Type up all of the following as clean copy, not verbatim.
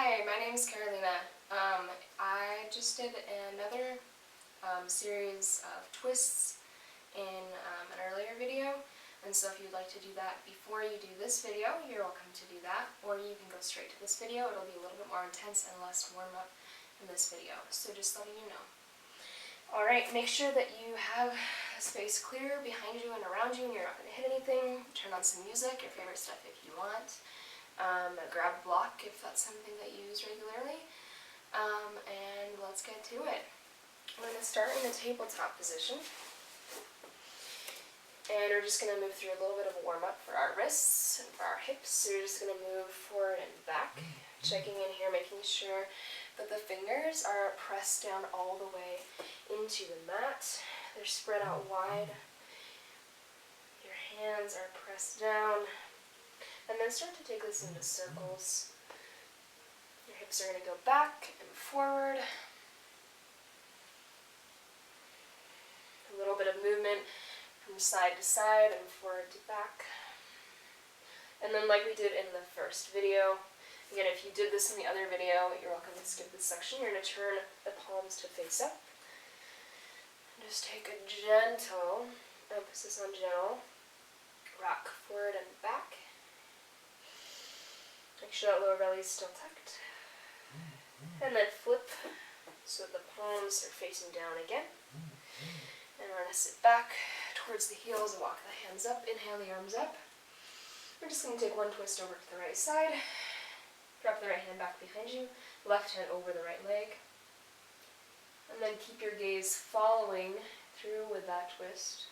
Hi, my name is Carolina. I just did another series of twists in an earlier video, and so if you'd like to do that before you do this video, you're welcome to do that, or you can go straight to this video. It'll be a little bit more intense and less warm-up in this video, so just letting you know. Alright, make sure that you have a space clear behind you and around you and you're not going to hit anything. Turn on some music, your favorite stuff if you want. Grab a block if that's something that you use regularly, and let's get to it. I'm going to start in the tabletop position, and we're just going to move through a little bit of a warm-up for our wrists and for our hips. So you're just going to move forward and back, checking in here, making sure that the fingers are pressed down all the way into the mat. They're spread out wide. Your hands are pressed down. And then start to take this into circles. Your hips are going to go back and forward. A little bit of movement from side to side and forward to back. And then like we did in the first video, again, if you did this in the other video, you're welcome to skip this section. You're going to turn the palms to face up. And just take a gentle, emphasis on gentle, rock forward and back. Make sure that lower belly is still tucked. And then flip so that the palms are facing down again. And we're going to sit back towards the heels and walk the hands up. Inhale the arms up. We're just going to take one twist over to the right side. Drop the right hand back behind you. Left hand over the right leg. And then keep your gaze following through with that twist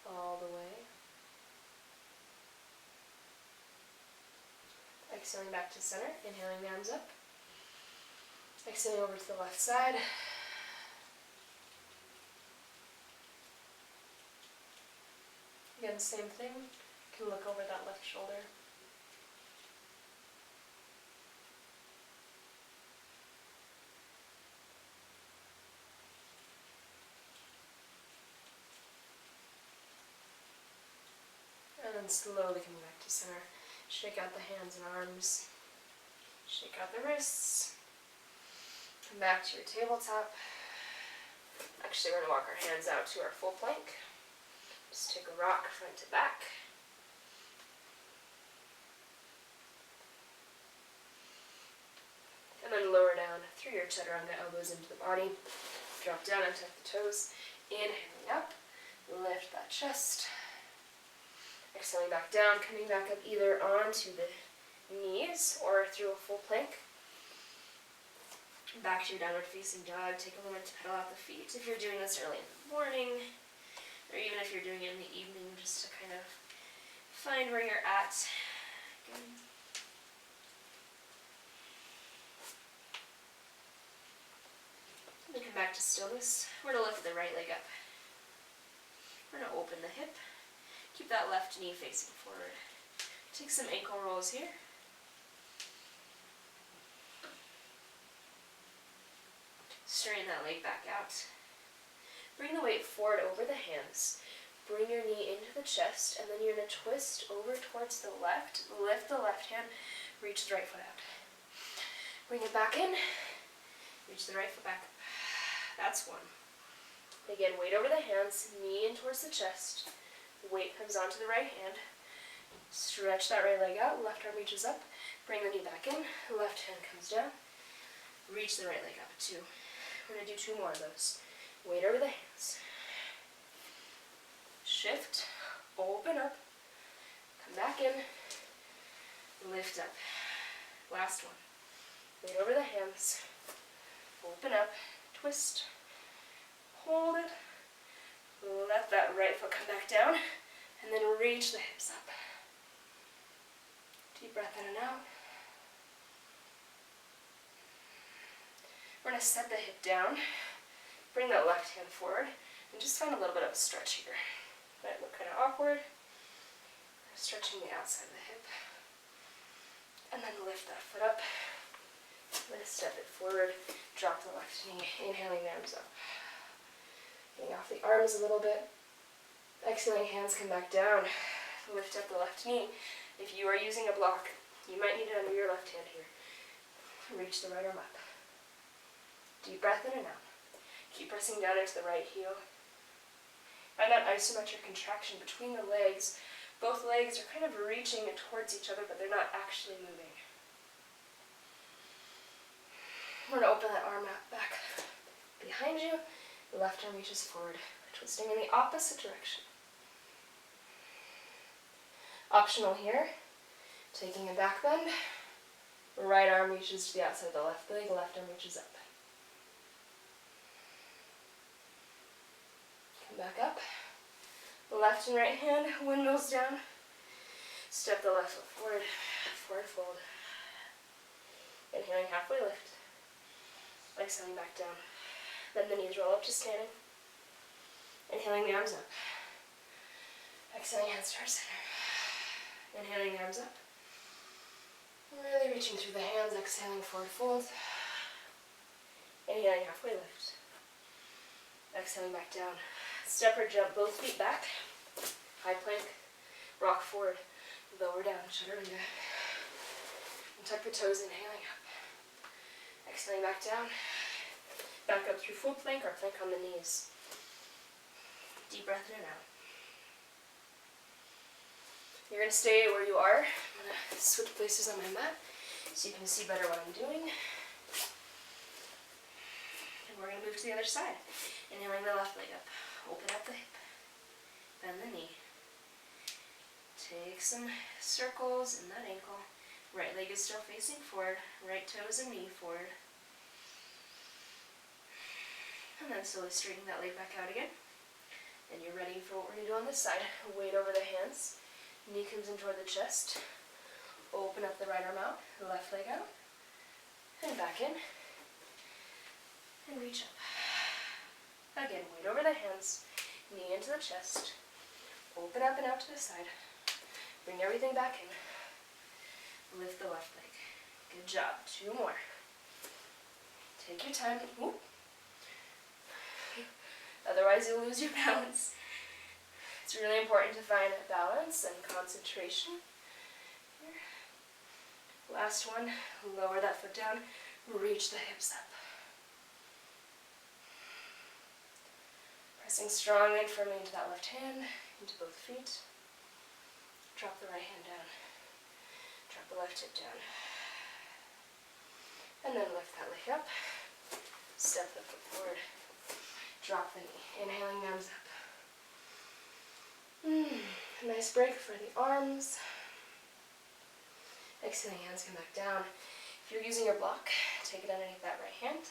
all the way. Exhaling back to center, inhaling the arms up. Exhaling over to the left side. Again, same thing. You can look over that left shoulder. And then slowly coming back to center. Shake out the hands and arms. Shake out the wrists. Come back to your tabletop. Actually, we're going to walk our hands out to our full plank. Just take a rock front to back. And then lower down through your chaturanga, elbows into the body. Drop down and tuck the toes. Inhaling up. Lift that chest. Exhaling back down, coming back up either onto the knees or through a full plank. Back to your downward facing dog. Take a moment to pedal out the feet. If you're doing this early in the morning, or even if you're doing it in the evening, just to kind of find where you're at. Good. Then come back to stillness. We're going to lift the right leg up. We're going to open the hip. Keep that left knee facing forward. Take some ankle rolls here. Straighten that leg back out. Bring the weight forward over the hands. Bring your knee into the chest, and then you're going to twist over towards the left. Lift the left hand. Reach the right foot out. Bring it back in. Reach the right foot back up. That's one. Again, weight over the hands. Knee in towards the chest. Weight comes onto the right hand. Stretch that right leg out. Left arm reaches up. Bring the knee back in. Left hand comes down. Reach the right leg up. Two. We're going to do two more of those. Weight over the hands. Shift. Open up. Come back in. Lift up. Last one. Weight over the hands. Open up. Twist. Hold it. Let that right foot come back down, and then reach the hips up. Deep breath in and out. We're going to set the hip down, bring that left hand forward, and just find a little bit of a stretch here. Might look kind of awkward. Stretching the outside of the hip. And then lift that foot up. I'm going to step it forward, drop the left knee, inhaling the arms up. Getting off the arms a little bit. Exhaling, hands come back down. Lift up the left knee. If you are using a block, you might need it under your left hand here. Reach the right arm up. Deep breath in and out. Keep pressing down into the right heel. Find that isometric contraction between the legs. Both legs are kind of reaching towards each other, but they're not actually moving. We're going to open that arm out back behind you. The left arm reaches forward, twisting in the opposite direction. Optional here, taking a back bend. Right arm reaches to the outside of the left leg, left arm reaches up. Come back up. Left and right hand, windmills down. Step the left foot forward, forward fold. Inhaling, halfway lift. Exhaling back down. Bend the knees, roll up to standing. Inhaling, the arms up. Exhaling, hands to our center. Inhaling, the arms up. Really reaching through the hands, exhaling, forward fold. Inhaling, halfway lift. Exhaling, back down. Step or jump, both feet back. High plank, rock forward, lower down, chaturanga. And tuck the toes, inhaling up. Exhaling back down. Back up through full plank or plank on the knees. Deep breath in and out. You're going to stay where you are. I'm going to switch places on my mat so you can see better what I'm doing. And we're going to move to the other side. Inhaling the left leg up. Open up the hip. Bend the knee. Take some circles in that ankle. Right leg is still facing forward. Right toes and knee forward. And then slowly straighten that leg back out again. And you're ready for what we're going to do on this side. Weight over the hands. Knee comes in toward the chest. Open up the right arm out. Left leg out. And back in. And reach up. Again, weight over the hands, knee into the chest, open up and out to the side, bring everything back in, lift the left leg. Good job, 2 more. Take your time, whoop. Otherwise you'll lose your balance. It's really important to find balance and concentration. Here. Last one, lower that foot down, reach the hips up. Pressing strongly and firmly into that left hand, into both feet. Drop the right hand down. Drop the left hip down. And then lift that leg up. Step the foot forward. Drop the knee. Inhaling, the arms up. Nice break for the arms. Exhaling, hands come back down. If you're using your block, take it underneath that right hand.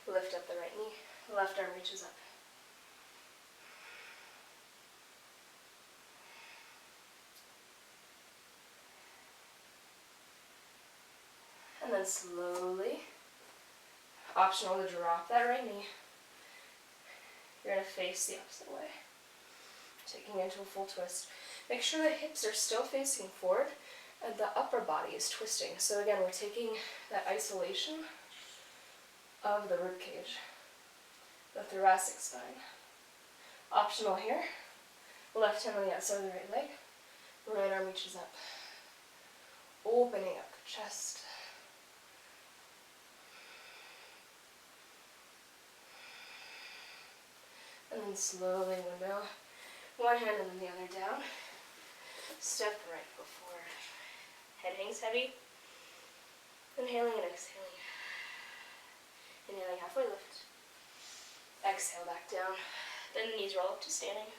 Lift up the right knee. Left arm reaches up. And then slowly, optional to drop that right knee. You're going to face the opposite way. Taking it into a full twist. Make sure the hips are still facing forward and the upper body is twisting. So again, we're taking that isolation of the rib cage, the thoracic spine. Optional here. Left hand on the outside of the right leg. Right arm reaches up. Opening up the chest. And then slowly windmill. One hand and then the other down. Step the right foot forward. Head hangs heavy. Inhaling and exhaling. Inhaling, halfway lift. Exhale, back down. Then the knees roll up to standing.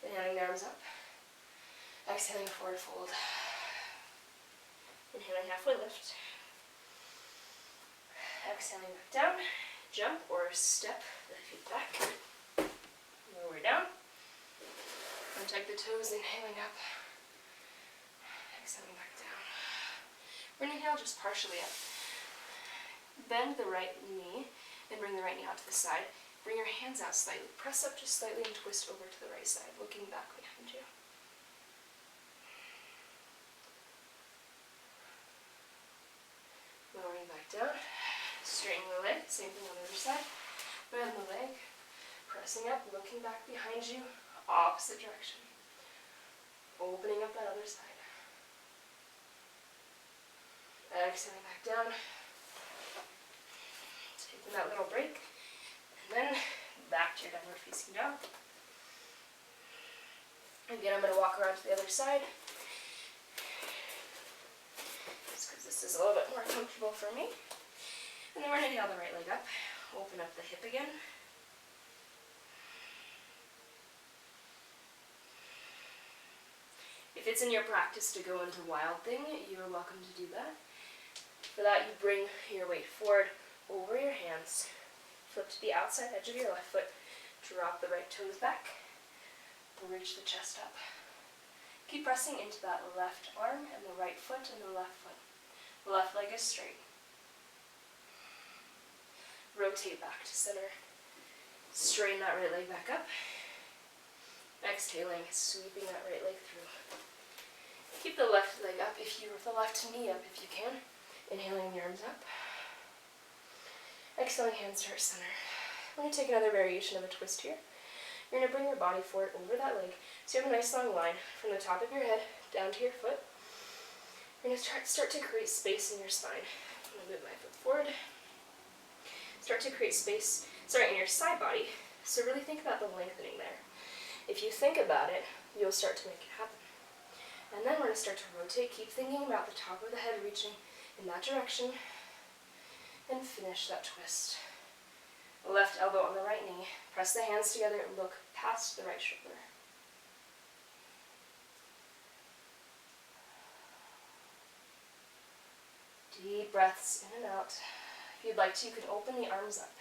Inhaling, the arms up. Exhaling, forward fold. Inhaling, halfway lift. Exhaling, back down. Jump or step the feet back. Lower down. Contact the toes, inhaling up. Exhaling back down. We're going to inhale just partially up. Bend the right knee and bring the right knee out to the side. Bring your hands out slightly. Press up just slightly and twist over to the right side, looking back behind you. Lowering back down. Straighten the leg, same thing on the other side. Bend the leg, pressing up, looking back behind you, opposite direction. Opening up that other side. Exhaling back down. Taking that little break. And then back to your downward facing dog. Again, I'm going to walk around to the other side. Just because this is a little bit more comfortable for me. And then we're going to inhale the right leg up. Open up the hip again. If it's in your practice to go into Wild Thing, you are welcome to do that. For that, you bring your weight forward over your hands. Flip to the outside edge of your left foot. Drop the right toes back. Reach the chest up. Keep pressing into that left arm and the right foot and the left foot. The left leg is straight. Rotate back to center. Straighten that right leg back up. Exhaling, sweeping that right leg through. Keep the left leg up the left knee up if you can. Inhaling the arms up. Exhaling, hands to heart center. We're going to take another variation of a twist here. You're going to bring your body forward over that leg. So you have a nice long line from the top of your head down to your foot. You're going to start to create space in your spine. I'm going to move my foot forward. Start to create space, in your side body. So really think about the lengthening there. If you think about it, you'll start to make it happen. And then we're going to start to rotate. Keep thinking about the top of the head reaching in that direction. And finish that twist. Left elbow on the right knee. Press the hands together and look past the right shoulder. Deep breaths in and out. If you'd like to, you can open the arms up.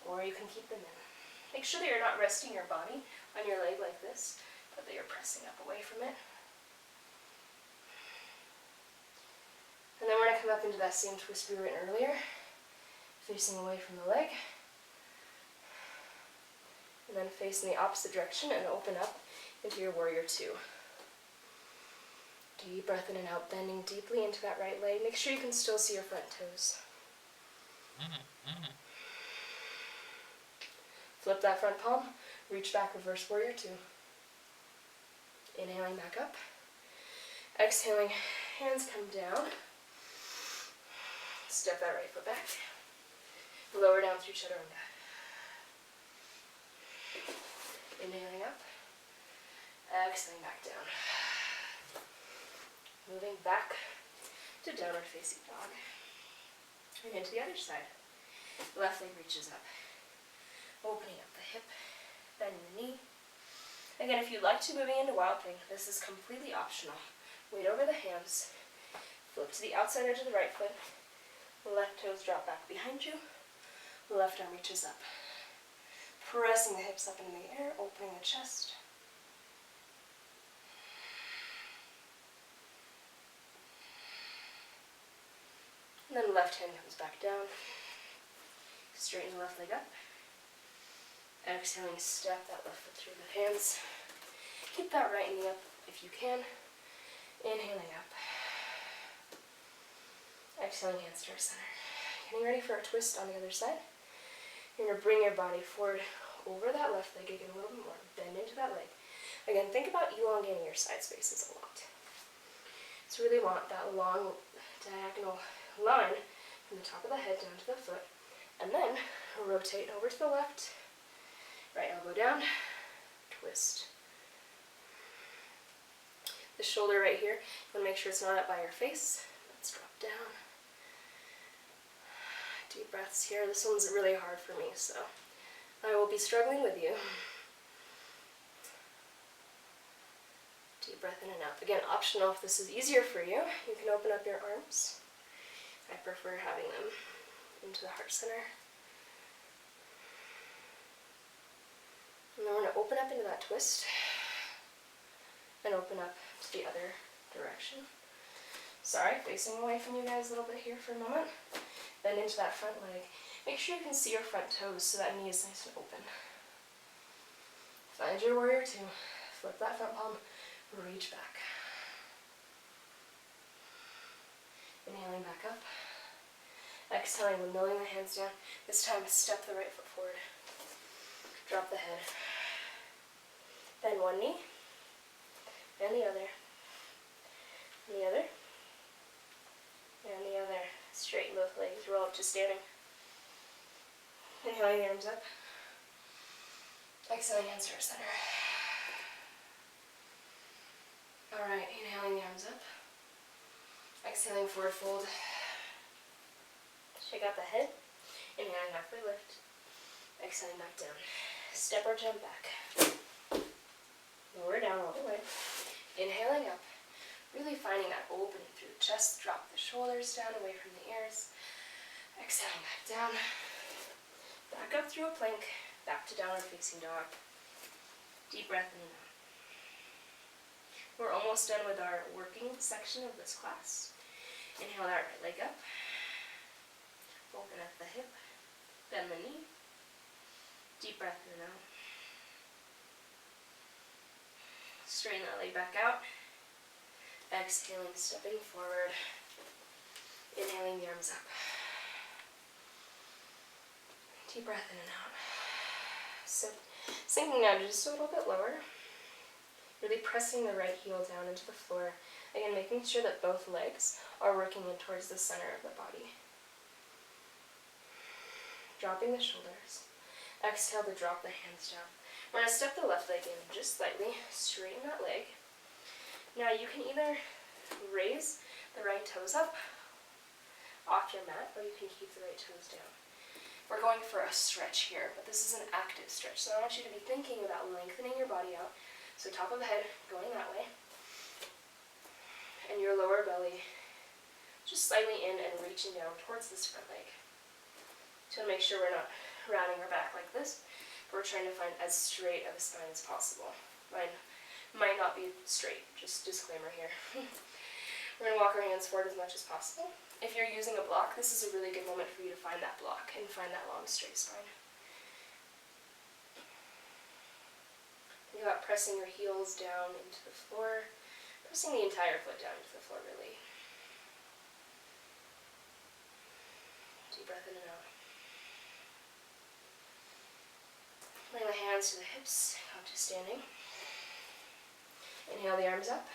Or you can keep them in. Make sure that you're not resting your body on your leg like this, but that you're pressing up away from it. And then we're going to come up into that same twist we were in earlier, facing away from the leg. And then face in the opposite direction and open up into your warrior two. Deep breath in and out, bending deeply into that right leg. Make sure you can still see your front toes. Flip that front palm, reach back, reverse warrior two. Inhaling back up. Exhaling, hands come down. Step that right foot back. Lower down through chaturanga. Inhaling up. Exhaling back down. Moving back to downward facing dog. And into the other side. Left leg reaches up. Opening up the hip. Bending the knee. Again, if you'd like to, moving into Wild Thing, this is completely optional. Weight over the hands. Flip to the outside edge of the right foot. Left toes drop back behind you. Left arm reaches up. Pressing the hips up into the air, opening the chest. And then left hand comes back down. Straighten the left leg up. Exhaling, step that left foot through the hands. Keep that right knee up if you can. Inhaling up. Exhaling, hands to our center. Getting ready for a twist on the other side. You're going to bring your body forward over that left leg again a little bit more. Bend into that leg. Again, think about elongating your side spaces a lot. So really want that long diagonal line from the top of the head down to the foot. And then rotate over to the left. Right elbow down. Twist. The shoulder right here, you want to make sure it's not up by your face. Let's drop down. Deep breaths here. This one's really hard for me, so I will be struggling with you. Deep breath in and out. Again, optional if this is easier for you. You can open up your arms. I prefer having them into the heart center. And then we're going to open up into that twist and open up to the other direction. Sorry, facing away from you guys a little bit here for a moment. Bend into that front leg. Make sure you can see your front toes so that knee is nice and open. Find your warrior two. Flip that front palm. Reach back. Inhaling back up. Exhaling, we're milling the hands down. This time, step the right foot forward. Drop the head. Bend one knee, and the other, and the other, and the other. Straighten both legs, roll up to standing. Inhaling the arms up. Exhaling hands to our center. Alright, inhaling the arms up. Exhaling forward fold. Shake out the head. Inhaling halfway lift. Exhaling back down. Step or jump back. Lower down all the way. Inhaling up. Really finding that opening through the chest. Drop the shoulders down away from the ears. Exhaling back down. Back up through a plank. Back to downward facing dog. Deep breath in and out. We're almost done with our working section of this class. Inhale that right leg up. Open up the hip. Bend the knee. Deep breath in and out. Straighten that leg back out. Exhaling, stepping forward. Inhaling the arms up. Deep breath in and out. So, sinking down just a little bit lower. Really pressing the right heel down into the floor. Again, making sure that both legs are working in towards the center of the body. Dropping the shoulders. Exhale to drop the hands down. We're going to step the left leg in just slightly. Straighten that leg. Now you can either raise the right toes up off your mat, or you can keep the right toes down. We're going for a stretch here, but this is an active stretch, so I want you to be thinking about lengthening your body out. So top of the head going that way, and your lower belly just slightly in and reaching down towards this front leg. So make sure we're not rounding our back like this, but we're trying to find as straight of a spine as possible. Mine might not be straight, just disclaimer here. We're going to walk our hands forward as much as possible. If you're using a block, this is a really good moment for you to find that block and find that long straight spine. Think about pressing your heels down into the floor, pressing the entire foot down into the floor, really. Deep breath in and out. Bring the hands to the hips, come to standing. Inhale the arms up.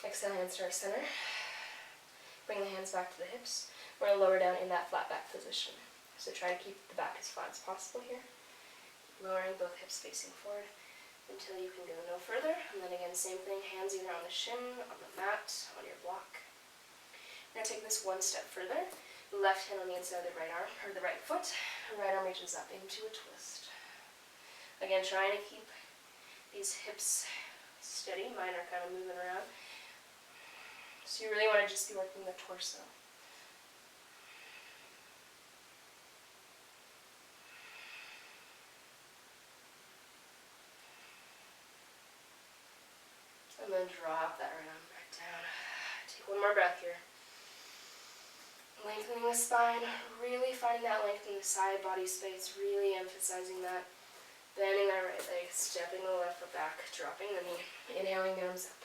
Exhale, hands to our center. Bring the hands back to the hips. We're going to lower down in that flat back position. So try to keep the back as flat as possible here. Lowering both hips facing forward until you can go no further. And then again, same thing, hands either on the shin, on the mat, on your block. We're going to take this one step further. Left hand on the inside of the right arm, or the right foot. Right arm reaches up into a twist. Again, trying to keep these hips steady. Mine are kind of moving around. So you really want to just be working the torso. And then drop that right arm back down. Take one more breath here. Lengthening the spine, really finding that length in the side body space, really emphasizing that. Bending that right leg, stepping the left foot back, dropping the knee. Inhaling the arms up.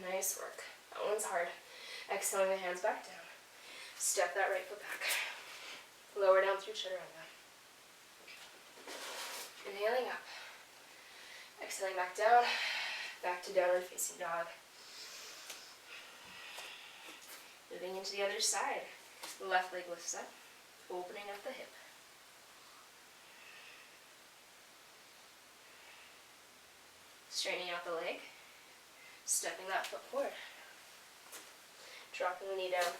Nice work. That one's hard. Exhaling the hands back down. Step that right foot back. Lower down through chaturanga. Inhaling up. Exhaling back down. Back to downward facing dog. Moving into the other side. Left leg lifts up. Opening up the hip. Straightening out the leg. Stepping that foot forward. Dropping the knee down.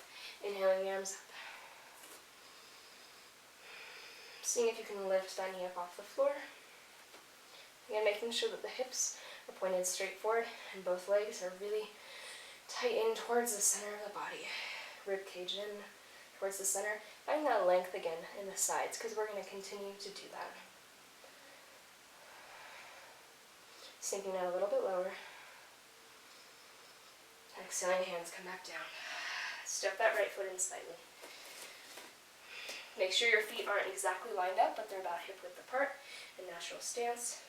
Inhaling the arms up. Seeing if you can lift that knee up off the floor. Again, making sure that the hips are pointed straight forward and both legs are really tight in towards the center of the body. Rib cage in towards the center. Find that length again in the sides because we're going to continue to do that. Sinking down a little bit lower. Exhaling, hands come back down. Step that right foot in slightly. Make sure your feet aren't exactly lined up, but they're about hip width apart in natural stance.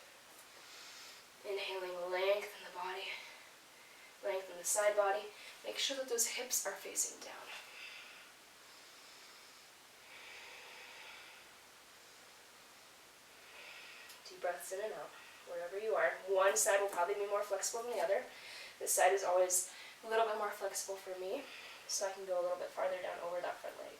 Inhaling, lengthen the body, lengthen the side body. Make sure that those hips are facing down. Deep breaths in and out. wherever you are. One side will probably be more flexible than the other. This side is always a little bit more flexible for me, so I can go a little bit farther down over that front leg.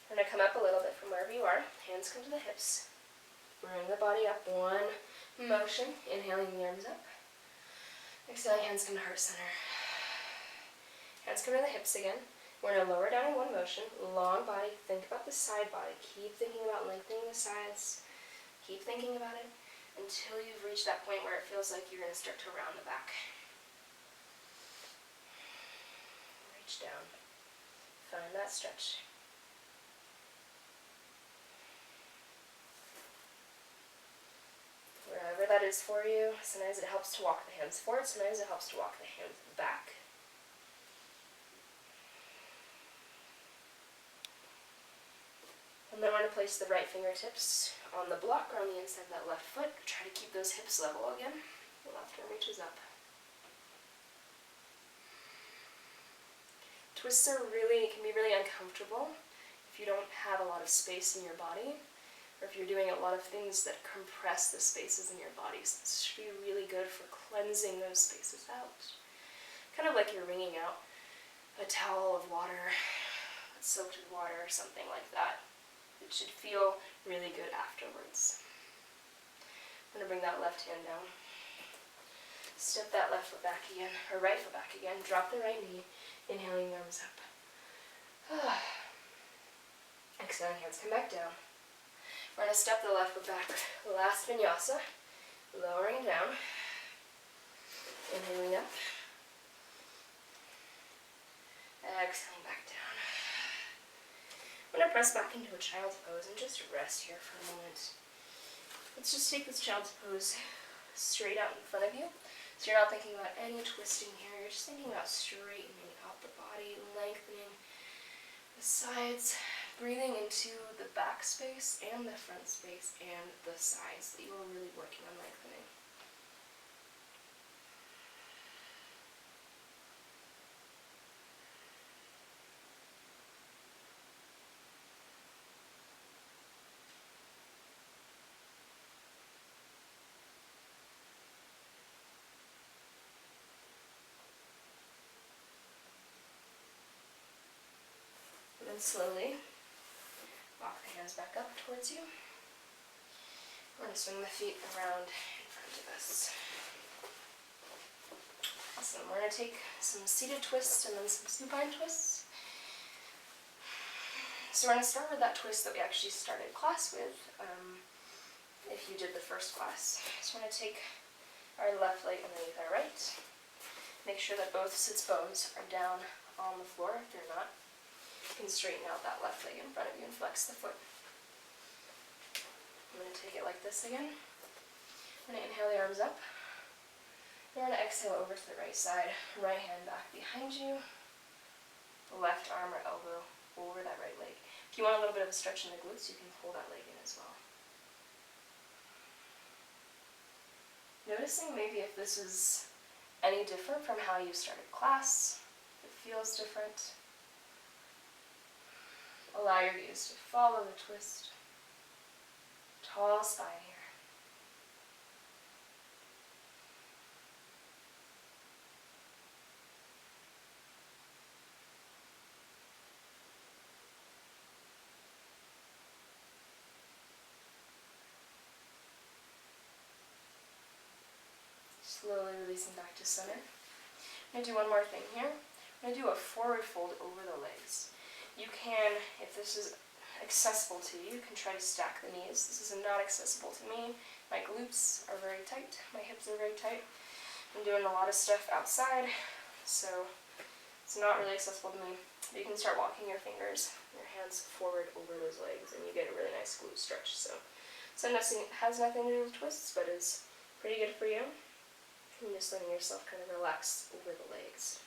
We're going to come up a little bit from wherever you are. Hands come to the hips. Bring the body up. One motion. Inhaling the arms up. Exhaling, hands come to heart center. Hands come to the hips again. We're going to lower down in one motion. Long body. Think about the side body. Keep thinking about lengthening the sides. Keep thinking about it until you've reached that point where it feels like you're going to start to round the back. Reach down. Find that stretch. Wherever that is for you, sometimes it helps to walk the hands forward, sometimes it helps to walk the hands back. And then we're going to place the right fingertips on the block or on the inside of that left foot. Try to keep those hips level again. The left arm reaches up. Twists can be really uncomfortable if you don't have a lot of space in your body, or if you're doing a lot of things that compress the spaces in your body. So this should be really good for cleansing those spaces out. Kind of like you're wringing out a towel of water that's soaked with water or something like that. It should feel really good afterwards. I'm going to bring that left hand down. Step that left foot back again, or right foot back again. Drop the right knee. Inhaling the arms up. Exhaling, hands come back down. We're going to step the left foot back. Last vinyasa. Lowering down. Inhaling up. Exhaling back down. I'm going to press back into a child's pose and just rest here for a moment. Let's just take this child's pose straight out in front of you. So you're not thinking about any twisting here. You're just thinking about straightening out the body, lengthening the sides, breathing into the back space and the front space and the sides that you are really working on lengthening. And then slowly walk the hands back up towards you. We're going to swing the feet around in front of us. Awesome. We're going to take some seated twists and then some supine twists. So we're going to start with that twist that we actually started class with, if you did the first class. So we're going to take our left leg underneath our right. Make sure that both sits bones are down on the floor. If they're not, you can straighten out that left leg in front of you and flex the foot. I'm going to take it like this again. I'm going to inhale the arms up. We're going to exhale over to the right side. Right hand back behind you. Left arm or elbow over that right leg. If you want a little bit of a stretch in the glutes, you can pull that leg in as well. Noticing maybe if this is any different from how you started class, if it feels different. Allow your gaze to follow the twist. Tall spine here. Slowly releasing back to center. I'm going to do one more thing here. I'm going to do a forward fold over the legs. You can, if this is accessible to you, you can try to stack the knees. This is not accessible to me. My glutes are very tight. My hips are very tight. I'm doing a lot of stuff outside, so it's not really accessible to me. But you can start walking your fingers, your hands forward over those legs, and you get a really nice glute stretch. So it has nothing to do with twists, but is pretty good for you. And just letting yourself kind of relax over the legs.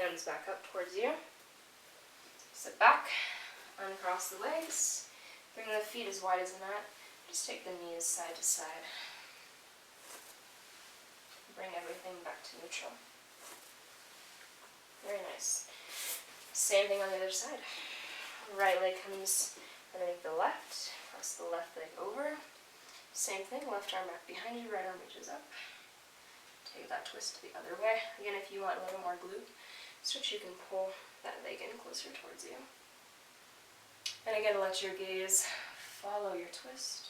hands back up towards you. Sit back, uncross the legs, bring the feet as wide as the mat. Just take the knees side to side. Bring everything back to neutral. Very nice. Same thing on the other side. Right leg comes underneath the left, cross the left leg over. Same thing, left arm back behind you, right arm reaches up. Take that twist the other way. Again, if you want a little more glute stretch, you can pull that leg in closer towards you. And again, let your gaze follow your twist.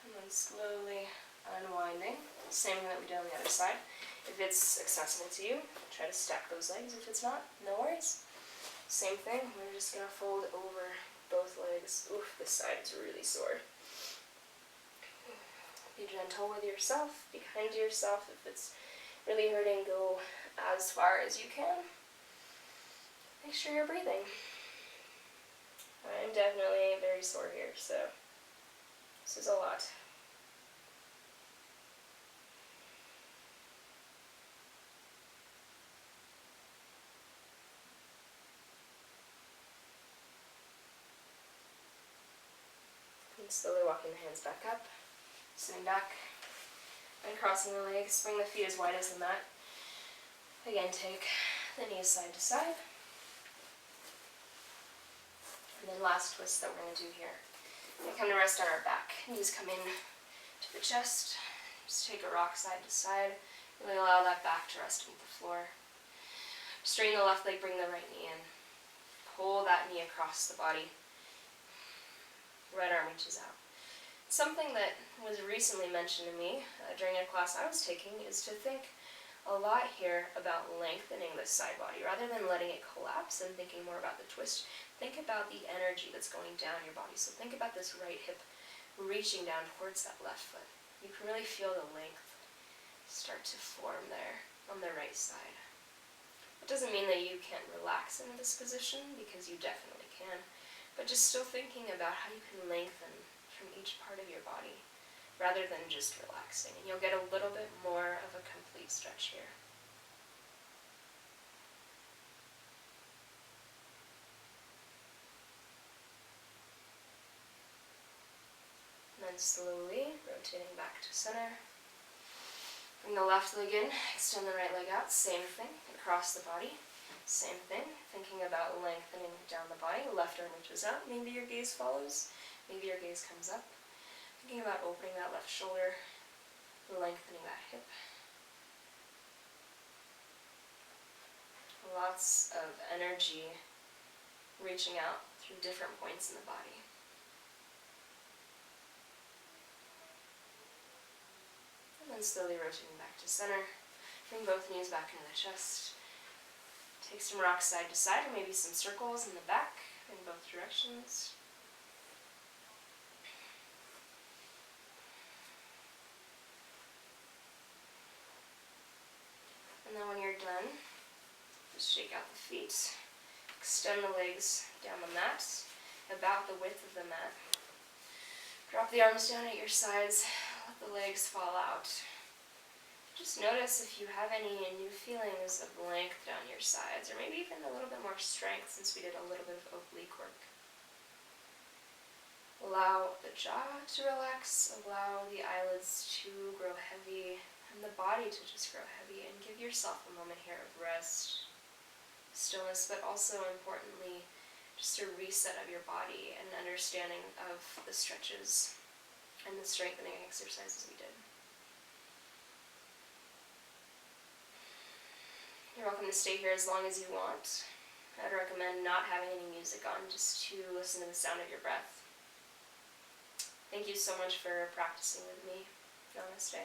And then slowly unwinding. Same thing that we did on the other side. If it's accessible to you, try to stack those legs. If it's not, no worries. Same thing, we're just going to fold over both legs. Oof, this side is really sore. Be gentle with yourself, be kind to yourself. If it's really hurting, go as far as you can. Make sure you're breathing. I'm definitely very sore here, so this is a lot. And slowly walking the hands back up, sitting back, and crossing the legs. Bring the feet as wide as the mat. Again, take the knees side to side. And then last twist that we're going to do here. We come to rest on our back. Knees come in to the chest. Just take a rock side to side. Really allow that back to rest beneath the floor. Straighten the left leg, bring the right knee in. Pull that knee across the body. Right arm reaches out. Something that was recently mentioned to me during a class I was taking is to think a lot here about lengthening this side body. Rather than letting it collapse and thinking more about the twist, think about the energy that's going down your body. So think about this right hip reaching down towards that left foot. You can really feel the length start to form there on the right side. It doesn't mean that you can't relax in this position, because you definitely can, but just still thinking about how you can lengthen from each part of your body rather than just relaxing, and you'll get a little bit more of a complete stretch here. And then slowly rotating back to center. Bring the left leg in, extend the right leg out, same thing, across the body. Same thing, thinking about lengthening down the body. Left arm reaches up, maybe your gaze follows, maybe your gaze comes up. Thinking about opening that left shoulder, lengthening that hip. Lots of energy reaching out through different points in the body. And then slowly rotating back to center. Bring both knees back into the chest. Take some rocks side to side, or maybe some circles in the back in both directions. And then when you're done, just shake out the feet. Extend the legs down the mat, about the width of the mat. Drop the arms down at your sides, let the legs fall out. Just notice if you have any new feelings of length down your sides, or maybe even a little bit more strength since we did a little bit of oblique work. Allow the jaw to relax, allow the eyelids to grow heavy, and the body to just grow heavy, and give yourself a moment here of rest, stillness, but also importantly, just a reset of your body and understanding of the stretches and the strengthening exercises we did. You're welcome to stay here as long as you want. I'd recommend not having any music on, just to listen to the sound of your breath. Thank you so much for practicing with me. Namaste.